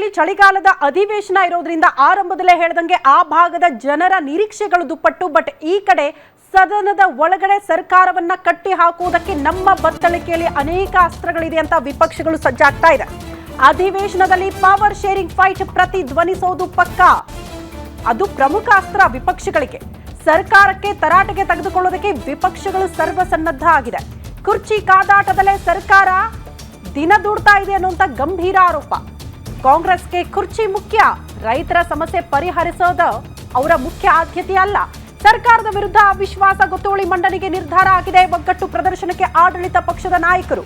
ರಾಜ್ಯದಲ್ಲಿ ಚಳಿಗಾಲದ ಅಧಿವೇಶನ ಇರೋದ್ರಿಂದ ಆರಂಭದಲ್ಲೇ ಹೇಳಿದಂಗೆ ಆ ಭಾಗದ ಜನರ ನಿರೀಕ್ಷೆಗಳು ದುಪ್ಪಟ್ಟು. ಬಟ್ ಈ ಕಡೆ ಸದನದ ಒಳಗಡೆ ಸರ್ಕಾರವನ್ನ ಕಟ್ಟಿ ಹಾಕುವುದಕ್ಕೆ ನಮ್ಮ ಬತ್ತಳಿಕೆಯಲ್ಲಿ ಅನೇಕ ಅಸ್ತ್ರಗಳಿದೆ ಅಂತ ವಿಪಕ್ಷಗಳು ಸಜ್ಜಾಗ್ತಾ ಇದೆ. ಅಧಿವೇಶನದಲ್ಲಿ ಪವರ್ ಶೇರಿಂಗ್ ಫೈಟ್ ಪ್ರತಿಧ್ವನಿಸೋದು ಪಕ್ಕಾ. ಅದು ಪ್ರಮುಖ ಅಸ್ತ್ರ ವಿಪಕ್ಷಗಳಿಗೆ. ಸರ್ಕಾರಕ್ಕೆ ತರಾಟೆಗೆ ತೆಗೆದುಕೊಳ್ಳೋದಕ್ಕೆ ವಿಪಕ್ಷಗಳು ಸರ್ವಸನ್ನದ್ಧ ಆಗಿದೆ. ಕುರ್ಚಿ ಕಾದಾಟದಲ್ಲೇ ಸರ್ಕಾರ ದಿನ ದೂಡ್ತಾ ಇದೆ ಅನ್ನುವಂತ ಗಂಭೀರ ಆರೋಪ. ಕಾಂಗ್ರೆಸ್ಗೆ ಕುರ್ಚಿ ಮುಖ್ಯ, ರೈತರ ಸಮಸ್ಯೆ ಪರಿಹರಿಸೋದು ಅವರ ಮುಖ್ಯ ಆದ್ಯತೆ ಅಲ್ಲ. ಸರ್ಕಾರದ ವಿರುದ್ಧ ಅವಿಶ್ವಾಸ ಗೊತ್ತುವಳಿ ಮಂಡನೆಗೆ ನಿರ್ಧಾರ ಆಗಿದೆ. ಒಗ್ಗಟ್ಟು ಪ್ರದರ್ಶನಕ್ಕೆ ಆಡಳಿತ ಪಕ್ಷದ ನಾಯಕರು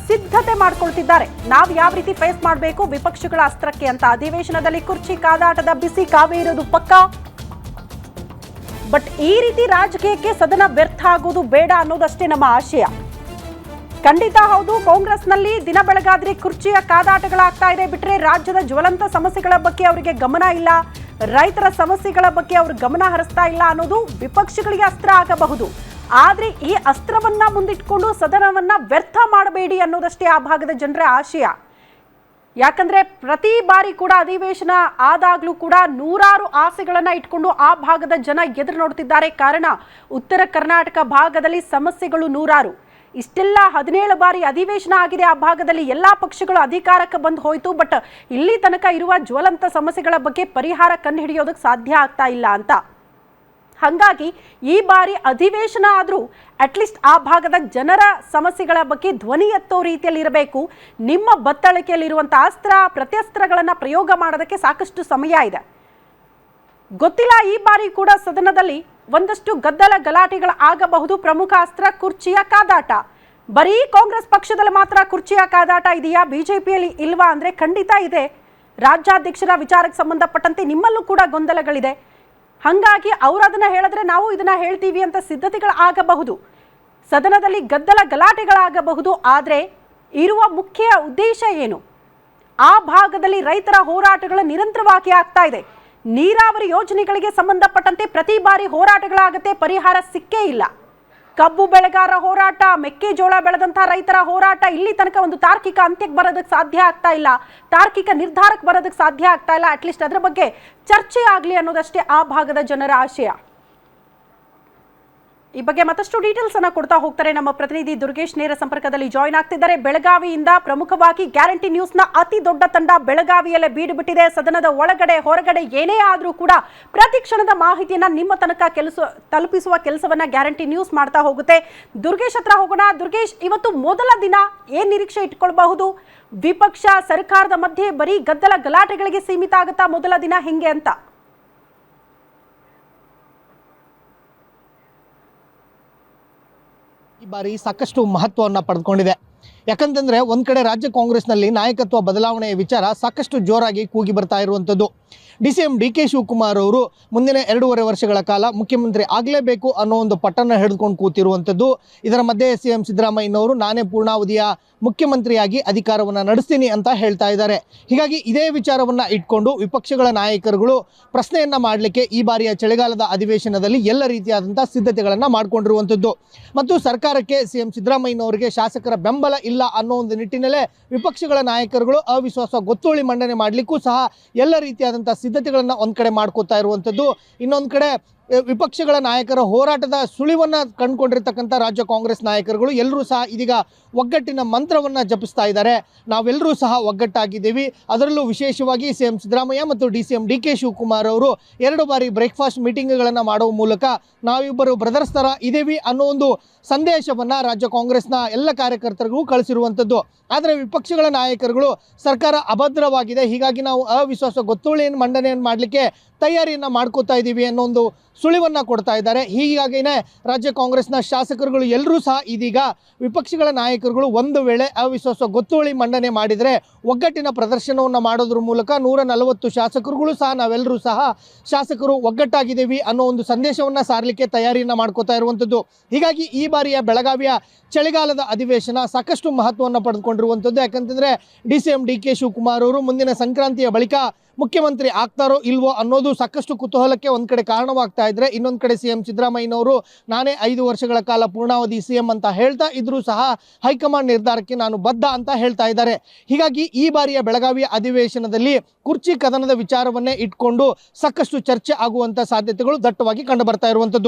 ಸಿದ್ಧತೆ ಮಾಡಿಕೊಳ್ತಿದ್ದಾರೆ. ನಾವು ಯಾವ ರೀತಿ ಫೇಸ್ ಮಾಡಬೇಕು ವಿಪಕ್ಷಗಳ ಅಸ್ತ್ರಕ್ಕೆ ಅಂತ. ಅಧಿವೇಶನದಲ್ಲಿ ಕುರ್ಚಿ ಕಾದಾಟದ ಬಿಸಿ ಕಾವೇ ಇರೋದು ಪಕ್ಕಾ. ಬಟ್ ಈ ರೀತಿ ರಾಜಕೀಯಕ್ಕೆ ಸದನ ವ್ಯರ್ಥ ಆಗೋದು ಬೇಡ ಅನ್ನೋದಷ್ಟೇ ನಮ್ಮ ಆಶಯ. ಖಂಡಿತ ಹೌದು, ಕಾಂಗ್ರೆಸ್ನಲ್ಲಿ ದಿನ ಬೆಳಗಾದ್ರೆ ಕುರ್ಚಿಯ ಕಾದಾಟಗಳಾಗ್ತಾ ಇದೆ. ಬಿಟ್ರೆ ರಾಜ್ಯದ ಜ್ವಲಂತ ಸಮಸ್ಯೆಗಳ ಬಗ್ಗೆ ಅವರಿಗೆ ಗಮನ ಇಲ್ಲ, ರೈತರ ಸಮಸ್ಯೆಗಳ ಬಗ್ಗೆ ಅವರು ಗಮನ ಹರಿಸ್ತಾ ಇಲ್ಲ ಅನ್ನೋದು ವಿಪಕ್ಷಗಳಿಗೆ ಅಸ್ತ್ರ ಆಗಬಹುದು. ಆದ್ರೆ ಈ ಅಸ್ತ್ರವನ್ನ ಮುಂದಿಟ್ಕೊಂಡು ಸದನವನ್ನ ವ್ಯರ್ಥ ಮಾಡಬೇಡಿ ಅನ್ನೋದಷ್ಟೇ ಆ ಭಾಗದ ಜನರ ಆಶಯ. ಯಾಕಂದ್ರೆ ಪ್ರತಿ ಬಾರಿ ಕೂಡ ಅಧಿವೇಶನ ಆದಾಗ್ಲೂ ಕೂಡ ನೂರಾರು ಆಸೆಗಳನ್ನ ಇಟ್ಕೊಂಡು ಆ ಭಾಗದ ಜನ ಎದುರು ನೋಡ್ತಿದ್ದಾರೆ. ಕಾರಣ ಉತ್ತರ ಕರ್ನಾಟಕ ಭಾಗದಲ್ಲಿ ಸಮಸ್ಯೆಗಳು ನೂರಾರು. ಇಷ್ಟೆಲ್ಲ 17 ಬಾರಿ ಅಧಿವೇಶನ ಆಗಿದೆ ಆ ಭಾಗದಲ್ಲಿ. ಎಲ್ಲಾ ಪಕ್ಷಗಳು ಅಧಿಕಾರಕ್ಕೆ ಬಂದು ಹೋಯ್ತು. ಬಟ್ ಇಲ್ಲಿ ತನಕ ಇರುವ ಜ್ವಲಂತ ಸಮಸ್ಯೆಗಳ ಬಗ್ಗೆ ಪರಿಹಾರ ಕಂಡು ಹಿಡಿಯೋದಕ್ಕೆ ಸಾಧ್ಯ ಆಗ್ತಾ ಇಲ್ಲ ಅಂತ. ಹಾಗಾಗಿ ಈ ಬಾರಿ ಅಧಿವೇಶನ ಆದ್ರೂ ಅಟ್ಲೀಸ್ಟ್ ಆ ಭಾಗದ ಜನರ ಸಮಸ್ಯೆಗಳ ಬಗ್ಗೆ ಧ್ವನಿ ಎತ್ತೋ ರೀತಿಯಲ್ಲಿ ಇರಬೇಕು. ನಿಮ್ಮ ಬತ್ತಳಿಕೆಯಲ್ಲಿರುವಂತಹ ಅಸ್ತ್ರ ಪ್ರತ್ಯಸ್ತ್ರಗಳನ್ನ ಪ್ರಯೋಗ ಮಾಡೋದಕ್ಕೆ ಸಾಕಷ್ಟು ಸಮಯ ಇದೆ. ಗೊತ್ತಿಲ್ಲ, ಈ ಬಾರಿ ಕೂಡ ಸದನದಲ್ಲಿ ಒಂದಷ್ಟು ಗದ್ದಲ ಗಲಾಟೆಗಳು ಆಗಬಹುದು. ಪ್ರಮುಖ ಅಸ್ತ್ರ ಕುರ್ಚಿಯ ಕಾದಾಟ. ಬರೀ ಕಾಂಗ್ರೆಸ್ ಪಕ್ಷದಲ್ಲಿ ಮಾತ್ರ ಕುರ್ಚಿಯ ಕಾದಾಟ ಇದೆಯಾ, ಬಿಜೆಪಿಯಲ್ಲಿ ಇಲ್ವಾ ಅಂದ್ರೆ ಖಂಡಿತ ಇದೆ. ರಾಜ್ಯಾಧ್ಯಕ್ಷರ ವಿಚಾರಕ್ಕೆ ಸಂಬಂಧಪಟ್ಟಂತೆ ನಿಮ್ಮಲ್ಲೂ ಕೂಡ ಗೊಂದಲಗಳಿದೆ. ಹಾಗಾಗಿ ಅವರು ಅದನ್ನ ಹೇಳಿದ್ರೆ ನಾವು ಇದನ್ನ ಹೇಳ್ತೀವಿ ಅಂತ ಸಿದ್ಧತೆಗಳು ಆಗಬಹುದು. ಸದನದಲ್ಲಿ ಗದ್ದಲ ಗಲಾಟೆಗಳಾಗಬಹುದು. ಆದ್ರೆ ಇರುವ ಮುಖ್ಯ ಉದ್ದೇಶ ಏನು? ಆ ಭಾಗದಲ್ಲಿ ರೈತರ ಹೋರಾಟಗಳು ನಿರಂತರವಾಗಿ ಆಗ್ತಾ ಇದೆ. ನೀರಾವರಿ ಯೋಜನೆಗಳಿಗೆ ಸಂಬಂಧಪಟ್ಟಂತೆ ಪ್ರತಿ ಬಾರಿ ಹೋರಾಟಗಳಾಗತ್ತೆ, ಪರಿಹಾರ ಸಿಕ್ಕೇ ಇಲ್ಲ. ಕಬ್ಬು ಬೆಳೆಗಾರರ ಹೋರಾಟ, ಮೆಕ್ಕೆಜೋಳ ಬೆಳೆದಂತಹ ರೈತರ ಹೋರಾಟ ಇಲ್ಲಿ ತನಕ ಒಂದು ತಾರ್ಕಿಕ ಅಂತ್ಯಕ್ಕೆ ಬರೋದಕ್ಕೆ ಸಾಧ್ಯ ಆಗ್ತಾ ಇಲ್ಲ, ತಾರ್ಕಿಕ ನಿರ್ಧಾರಕ್ಕೆ ಬರೋದಕ್ಕೆ ಸಾಧ್ಯ ಆಗ್ತಾ ಇಲ್ಲ. ಅಟ್ಲೀಸ್ಟ್ ಅದರ ಬಗ್ಗೆ ಚರ್ಚೆ ಆಗಲಿ ಅನ್ನೋದಷ್ಟೇ ಆ ಭಾಗದ ಜನರ ಆಶಯ. ಈ ಬಗ್ಗೆ ಮತ್ತಷ್ಟು ಡೀಟೇಲ್ಸ್ ಅನ್ನ ಕೊಡ್ತಾ ಹೋಗ್ತಾರೆ ನಮ್ಮ ಪ್ರತಿನಿಧಿ ದುರ್ಗೇಶ್. ನೇರ ಸಂಪರ್ಕದಲ್ಲಿ ಜಾಯಿನ್ ಆಗ್ತಿದ್ದಾರೆ ಬೆಳಗಾವಿಯಿಂದ. ಪ್ರಮುಖವಾಗಿ ಗ್ಯಾರಂಟಿ ನ್ಯೂಸ್ ನ ಅತಿ ದೊಡ್ಡ ತಂಡ ಬೆಳಗಾವಿಯಲ್ಲೇ ಬೀಡು ಬಿಟ್ಟಿದೆ. ಸದನದ ಒಳಗಡೆ ಹೊರಗಡೆ ಏನೇ ಆದ್ರೂ ಕೂಡ ಪ್ರತಿ ಕ್ಷಣದ ಮಾಹಿತಿಯನ್ನ ನಿಮ್ಮ ತನಕ ತಲುಪಿಸುವ ಕೆಲಸವನ್ನ ಗ್ಯಾರಂಟಿ ನ್ಯೂಸ್ ಮಾಡ್ತಾ ಹೋಗುತ್ತೆ. ದುರ್ಗೇಶ್ ಹತ್ರ ಹೋಗೋಣ. ದುರ್ಗೇಶ್, ಇವತ್ತು ಮೊದಲ ದಿನ ಏನ್ ನಿರೀಕ್ಷೆ ಇಟ್ಕೊಳ್ಬಹುದು? ವಿಪಕ್ಷ ಸರ್ಕಾರದ ಮಧ್ಯೆ ಬರೀ ಗದ್ದಲ ಗಲಾಟೆಗಳಿಗೆ ಸೀಮಿತ ಆಗುತ್ತಾ ಮೊದಲ ದಿನ, ಹೆಂಗೆ ಅಂತ? ಈ ಬಾರಿ ಸಾಕಷ್ಟು ಮಹತ್ವವನ್ನು ಪಡೆದುಕೊಂಡಿದೆ. ಯಾಕಂತಂದ್ರೆ ಒಂದ್ ಕಡೆ ರಾಜ್ಯ ಕಾಂಗ್ರೆಸ್ನಲ್ಲಿ ನಾಯಕತ್ವ ಬದಲಾವಣೆಯ ವಿಚಾರ ಸಾಕಷ್ಟು ಜೋರಾಗಿ ಕೂಗಿ ಬರ್ತಾ ಇರುವಂಥದ್ದು. DCM DK ಶಿವಕುಮಾರ್ ಅವರು ಮುಂದಿನ 2.5 ವರ್ಷಗಳ ಕಾಲ ಮುಖ್ಯಮಂತ್ರಿ ಆಗಲೇಬೇಕು ಅನ್ನೋ ಒಂದು ಪಟ್ಟನ್ನು ಹಿಡಿದುಕೊಂಡು ಕೂತಿರುವಂಥದ್ದು. ಇದರ ಮಧ್ಯೆ CM ಸಿದ್ದರಾಮಯ್ಯನವರು ನಾನೇ ಪೂರ್ಣಾವಧಿಯ ಮುಖ್ಯಮಂತ್ರಿಯಾಗಿ ಅಧಿಕಾರವನ್ನು ನಡೆಸ್ತೀನಿ ಅಂತ ಹೇಳ್ತಾ ಇದ್ದಾರೆ. ಹೀಗಾಗಿ ಇದೇ ವಿಚಾರವನ್ನು ಇಟ್ಕೊಂಡು ವಿಪಕ್ಷಗಳ ನಾಯಕರುಗಳು ಪ್ರಶ್ನೆಯನ್ನು ಮಾಡಲಿಕ್ಕೆ ಈ ಬಾರಿಯ ಚಳಿಗಾಲದ ಅಧಿವೇಶನದಲ್ಲಿ ಎಲ್ಲ ರೀತಿಯಾದಂಥ ಸಿದ್ಧತೆಗಳನ್ನು ಮಾಡಿಕೊಂಡಿರುವಂಥದ್ದು. ಮತ್ತು ಸರ್ಕಾರಕ್ಕೆ CM ಸಿದ್ದರಾಮಯ್ಯನವರಿಗೆ ಶಾಸಕರ ಬೆಂಬಲ ಇಲ್ಲ ಅನ್ನೋ ಒಂದು ನಿಟ್ಟಿನಲ್ಲೇ ವಿಪಕ್ಷಗಳ ನಾಯಕರುಗಳು ಅವಿಶ್ವಾಸ ಗೊತ್ತುವಳಿ ಮಂಡನೆ ಮಾಡಲಿಕ್ಕೂ ಸಹ ಎಲ್ಲ ರೀತಿಯಾದಂಥ ಸಿದ್ಧತೆಗಳನ್ನು ಒಂದು ಕಡೆ ಮಾಡ್ಕೋತಾ ಇರುವಂಥದ್ದು. ಇನ್ನೊಂದು ಕಡೆ ವಿಪಕ್ಷಗಳ ನಾಯಕರ ಹೋರಾಟದ ಸುಳಿವನ್ನು ಕಂಡುಕೊಂಡಿರ್ತಕ್ಕಂಥ ರಾಜ್ಯ ಕಾಂಗ್ರೆಸ್ ನಾಯಕರುಗಳು ಎಲ್ಲರೂ ಸಹ ಇದೀಗ ಒಗ್ಗಟ್ಟಿನ ಮಂತ್ರವನ್ನು ಜಪಿಸ್ತಾ ಇದ್ದಾರೆ. ನಾವೆಲ್ಲರೂ ಸಹ ಒಗ್ಗಟ್ಟಾಗಿದ್ದೀವಿ. ಅದರಲ್ಲೂ ವಿಶೇಷವಾಗಿ CM ಸಿದ್ದರಾಮಯ್ಯ ಮತ್ತು DCM DK ಶಿವಕುಮಾರ್ ಅವರು 2 ಬಾರಿ ಬ್ರೇಕ್ಫಾಸ್ಟ್ ಮೀಟಿಂಗ್ಗಳನ್ನು ಮಾಡುವ ಮೂಲಕ ನಾವಿಬ್ಬರು ಬ್ರದರ್ಸ್ ಥರ ಇದ್ದೀವಿ ಅನ್ನೋ ಒಂದು ಸಂದೇಶವನ್ನು ರಾಜ್ಯ ಕಾಂಗ್ರೆಸ್ನ ಎಲ್ಲ ಕಾರ್ಯಕರ್ತರಿಗೂ ಕಳಿಸಿರುವಂಥದ್ದು. ಆದರೆ ವಿಪಕ್ಷಗಳ ನಾಯಕರುಗಳು ಸರ್ಕಾರ ಅಭದ್ರವಾಗಿದೆ, ಹೀಗಾಗಿ ನಾವು ಅವಿಶ್ವಾಸ ಗೊತ್ತುವಳಿಯನ್ನು ಮಂಡನೆಯನ್ನು ಮಾಡಲಿಕ್ಕೆ ತಯಾರಿಯನ್ನು ಮಾಡ್ಕೋತಾ ಇದ್ದೀವಿ ಅನ್ನೋ ಒಂದು ಸುಳಿವನ್ನು ಕೊಡ್ತಾ ಇದ್ದಾರೆ. ಹೀಗಾಗಿನೇ ರಾಜ್ಯ ಕಾಂಗ್ರೆಸ್ನ ಶಾಸಕರುಗಳು ಎಲ್ಲರೂ ಸಹ ಇದೀಗ ವಿಪಕ್ಷಗಳ ನಾಯಕರುಗಳು ಒಂದು ವೇಳೆ ಅವಿಶ್ವಾಸ ಗೊತ್ತುವಳಿ ಮಂಡನೆ ಮಾಡಿದರೆ ಒಗ್ಗಟ್ಟಿನ ಪ್ರದರ್ಶನವನ್ನು ಮಾಡೋದ್ರ ಮೂಲಕ 140 ಶಾಸಕರುಗಳು ಸಹ ನಾವೆಲ್ಲರೂ ಸಹ ಶಾಸಕರು ಒಗ್ಗಟ್ಟಾಗಿದ್ದೀವಿ ಅನ್ನೋ ಒಂದು ಸಂದೇಶವನ್ನು ಸಾರಲಿಕ್ಕೆ ತಯಾರಿಯನ್ನು ಮಾಡ್ಕೋತಾ ಇರುವಂಥದ್ದು. ಹೀಗಾಗಿ ಈ ಬಾರಿಯ ಬೆಳಗಾವಿಯ ಚಳಿಗಾಲದ ಅಧಿವೇಶನ ಸಾಕಷ್ಟು ಮಹತ್ವವನ್ನು ಪಡೆದುಕೊಂಡಿರುವಂಥದ್ದು. ಯಾಕಂತಂದರೆ DCM DK ಶಿವಕುಮಾರ್ ಅವರು ಮುಂದಿನ ಸಂಕ್ರಾಂತಿಯ ಬಳಿಕ ಮುಖ್ಯಮಂತ್ರಿ ಆಗ್ತಾರೋ ಇಲ್ವೋ ಅನ್ನೋದು ಸಾಕಷ್ಟು ಕುತೂಹಲಕ್ಕೆ ಒಂದು ಕಡೆ ಕಾರಣವಾಗ್ತಾ ಇದ್ರೆ, ಇನ್ನೊಂದು ಕಡೆ CM ಸಿದ್ದರಾಮಯ್ಯನವರು ನಾನೇ 5 ವರ್ಷಗಳ ಕಾಲ ಪೂರ್ಣಾವಧಿ CM ಅಂತ ಹೇಳ್ತಾ ಇದ್ರೂ ಸಹ ಹೈಕಮಾಂಡ್ ನಿರ್ಧಾರಕ್ಕೆ ನಾನು ಬದ್ಧ ಅಂತ ಹೇಳ್ತಾ ಇದ್ದಾರೆ. ಹೀಗಾಗಿ ಈ ಬಾರಿಯ ಬೆಳಗಾವಿ ಅಧಿವೇಶನದಲ್ಲಿ ಕುರ್ಚಿ ಕದನದ ವಿಚಾರವನ್ನೇ ಇಟ್ಕೊಂಡು ಸಾಕಷ್ಟು ಚರ್ಚೆ ಆಗುವಂಥ ಸಾಧ್ಯತೆಗಳು ದಟ್ಟವಾಗಿ ಕಂಡು ಬರ್ತಾ ಇರುವಂಥದ್ದು.